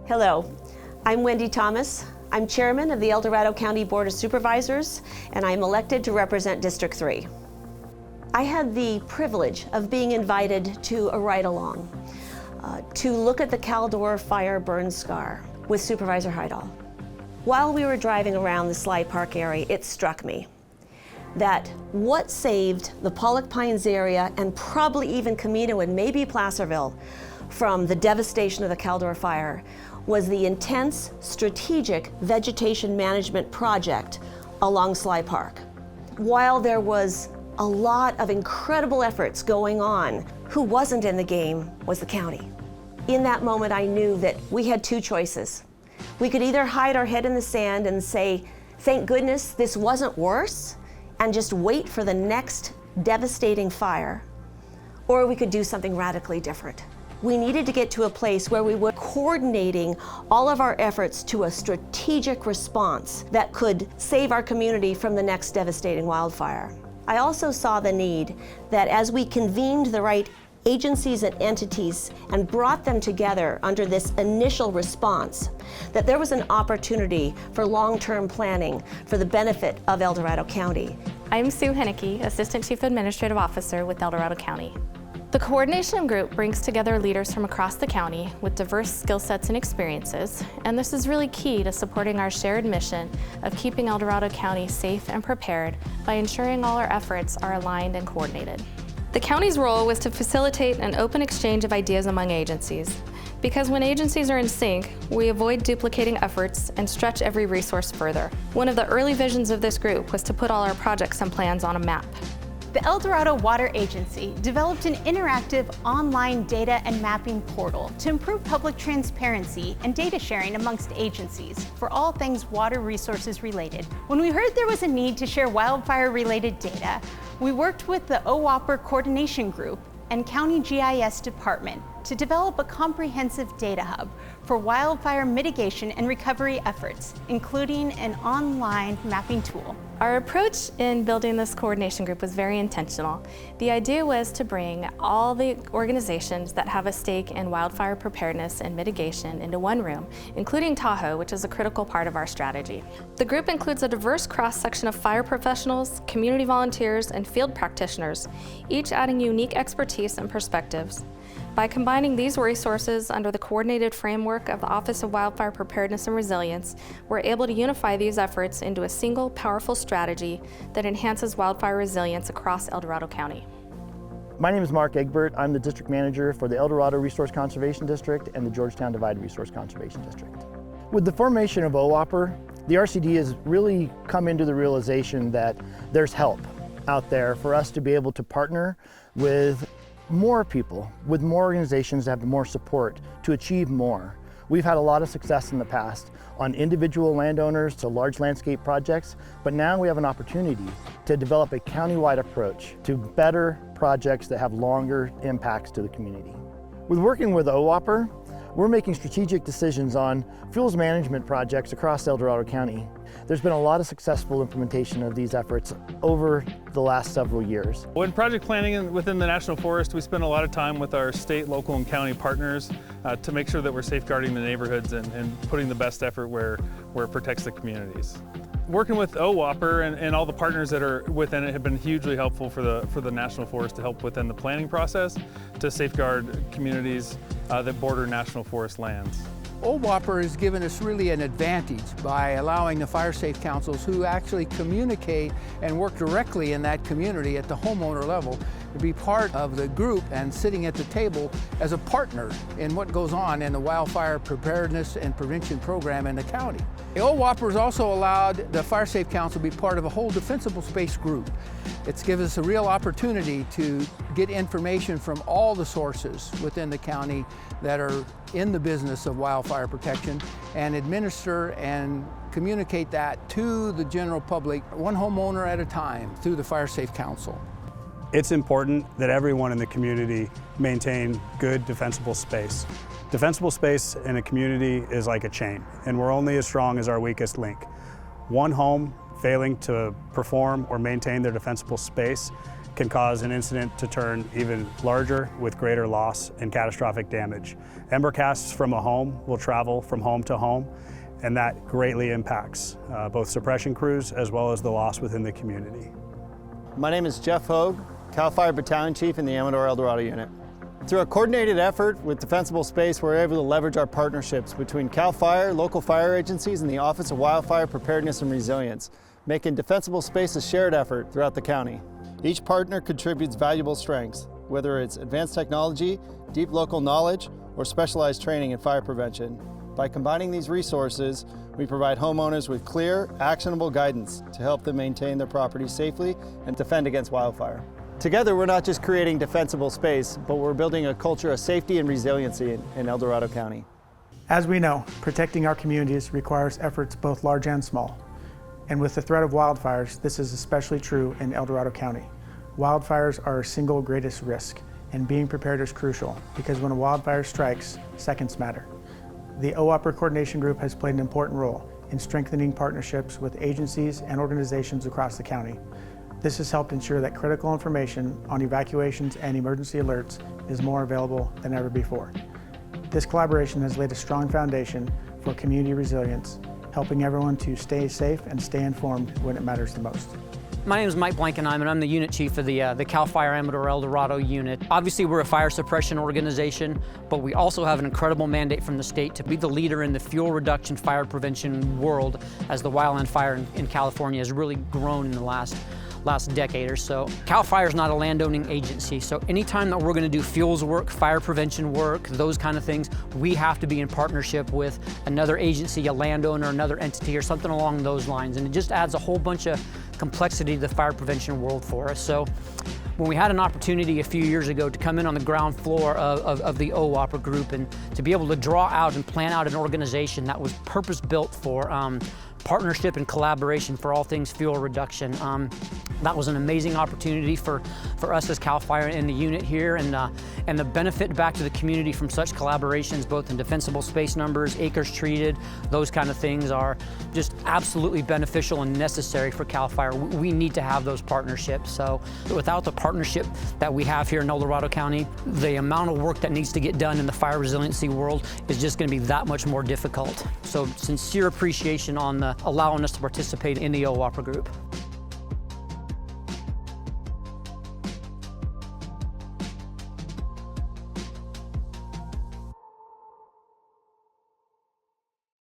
Hello, I'm Wendy Thomas. I'm chairman of the Dorado County Board of Supervisors, and I'm elected to represent District 3. I had the privilege of being invited to a ride-along to look at the Caldor fire burn scar with Supervisor Heidel. While we were driving around the Sly Park area, it struck me that what saved the Pollock Pines area and probably even Camino and maybe Placerville from the devastation of the Caldor fire was the intense strategic vegetation management project along Sly Park. While there was a lot of incredible efforts going on, who wasn't in the game was the county. In that moment, I knew that we had two choices. We could either hide our head in the sand and say, thank goodness this wasn't worse, and just wait for the next devastating fire, or we could do something radically different. We needed to get to a place where we were coordinating all of our efforts to a strategic response that could save our community from the next devastating wildfire. I also saw the need that as we convened the right agencies and entities and brought them together under this initial response, that there was an opportunity for long-term planning for the benefit of El Dorado County. I'm Sue Henneke, Assistant Chief Administrative Officer with El Dorado County. The coordination group brings together leaders from across the county with diverse skill sets and experiences, and this is really key to supporting our shared mission of keeping El Dorado County safe and prepared by ensuring all our efforts are aligned and coordinated. The county's role was to facilitate an open exchange of ideas among agencies, because when agencies are in sync, we avoid duplicating efforts and stretch every resource further. One of the early visions of this group was to put all our projects and plans on a map. The El Dorado Water Agency developed an interactive online data and mapping portal to improve public transparency and data sharing amongst agencies for all things water resources related. When we heard there was a need to share wildfire-related data, we worked with the OWPR Coordination Group and County GIS Department to develop a comprehensive data hub for wildfire mitigation and recovery efforts, including an online mapping tool. Our approach in building this coordination group was very intentional. The idea was to bring all the organizations that have a stake in wildfire preparedness and mitigation into one room, including Tahoe, which is a critical part of our strategy. The group includes a diverse cross-section of fire professionals, community volunteers, and field practitioners, each adding unique expertise and perspectives. By combining these resources under the coordinated framework of the Office of Wildfire Preparedness and Resilience, we're able to unify these efforts into a single, powerful strategy that enhances wildfire resilience across El Dorado County. My name is Mark Egbert. I'm the District Manager for the El Dorado Resource Conservation District and the Georgetown Divide Resource Conservation District. With the formation of OWPR, the RCD has really come into the realization that there's help out there for us to be able to partner with more people, with more organizations that have more support to achieve more. We've had a lot of success in the past on individual landowners to large landscape projects, but now we have an opportunity to develop a countywide approach to better projects that have longer impacts to the community. With working with OWPR, we're making strategic decisions on fuels management projects across El Dorado County. There's been a lot of successful implementation of these efforts over the last several years. When project planning within the National Forest, we spend a lot of time with our state, local, and county partners to make sure that we're safeguarding the neighborhoods and putting the best effort where it protects the communities. Working with OWPR and all the partners that are within it have been hugely helpful for the National Forest to help within the planning process to safeguard communities that border National Forest lands. OWPR has given us really an advantage by allowing the fire safe councils who actually communicate and work directly in that community at the homeowner level to be part of the group and sitting at the table as a partner in what goes on in the wildfire preparedness and prevention program in the county. The OWPR has also allowed the Fire Safe Council to be part of a whole defensible space group. It's given us a real opportunity to get information from all the sources within the county that are in the business of wildfire protection and administer and communicate that to the general public, one homeowner at a time, through the Fire Safe Council. It's important that everyone in the community maintain good defensible space. Defensible space in a community is like a chain, and we're only as strong as our weakest link. One home failing to perform or maintain their defensible space can cause an incident to turn even larger with greater loss and catastrophic damage. Ember casts from a home will travel from home to home, and that greatly impacts both suppression crews as well as the loss within the community. My name is Jeff Hogue, CAL FIRE Battalion Chief in the Amador El Dorado Unit. Through a coordinated effort with Defensible Space, we're able to leverage our partnerships between CAL FIRE, local fire agencies, and the Office of Wildfire Preparedness and Resilience, making Defensible Space a shared effort throughout the county. Each partner contributes valuable strengths, whether it's advanced technology, deep local knowledge, or specialized training in fire prevention. By combining these resources, we provide homeowners with clear, actionable guidance to help them maintain their property safely and defend against wildfire. Together, we're not just creating defensible space, but we're building a culture of safety and resiliency in El Dorado County. As we know, protecting our communities requires efforts both large and small. And with the threat of wildfires, this is especially true in El Dorado County. Wildfires are our single greatest risk, and being prepared is crucial, because when a wildfire strikes, seconds matter. The OWPR Coordination Group has played an important role in strengthening partnerships with agencies and organizations across the county. This has helped ensure that critical information on evacuations and emergency alerts is more available than ever before. This collaboration has laid a strong foundation for community resilience, helping everyone to stay safe and stay informed when it matters the most. My name is Mike Blankenheim, and I'm the unit chief of the CAL FIRE Amador El Dorado unit. Obviously, we're a fire suppression organization, but we also have an incredible mandate from the state to be the leader in the fuel reduction fire prevention world, as the wildland fire in California has really grown in the last decade or so. CAL FIRE is not a landowning agency, so anytime that we're going to do fuels work, fire prevention work, those kind of things, we have to be in partnership with another agency, a landowner, another entity, or something along those lines, and it just adds a whole bunch of complexity to the fire prevention world for us. So when we had an opportunity a few years ago to come in on the ground floor of the OWPR group and to be able to draw out and plan out an organization that was purpose-built for partnership and collaboration for all things fuel reduction. That was an amazing opportunity for us as CAL FIRE in the unit here, and the benefit back to the community from such collaborations, both in defensible space numbers, acres treated, those kind of things are just absolutely beneficial and necessary for CAL FIRE. We need to have those partnerships. So without the partnership that we have here in El Dorado County, the amount of work that needs to get done in the fire resiliency world is just going to be that much more difficult. So sincere appreciation on allowing us to participate in the OWPR group.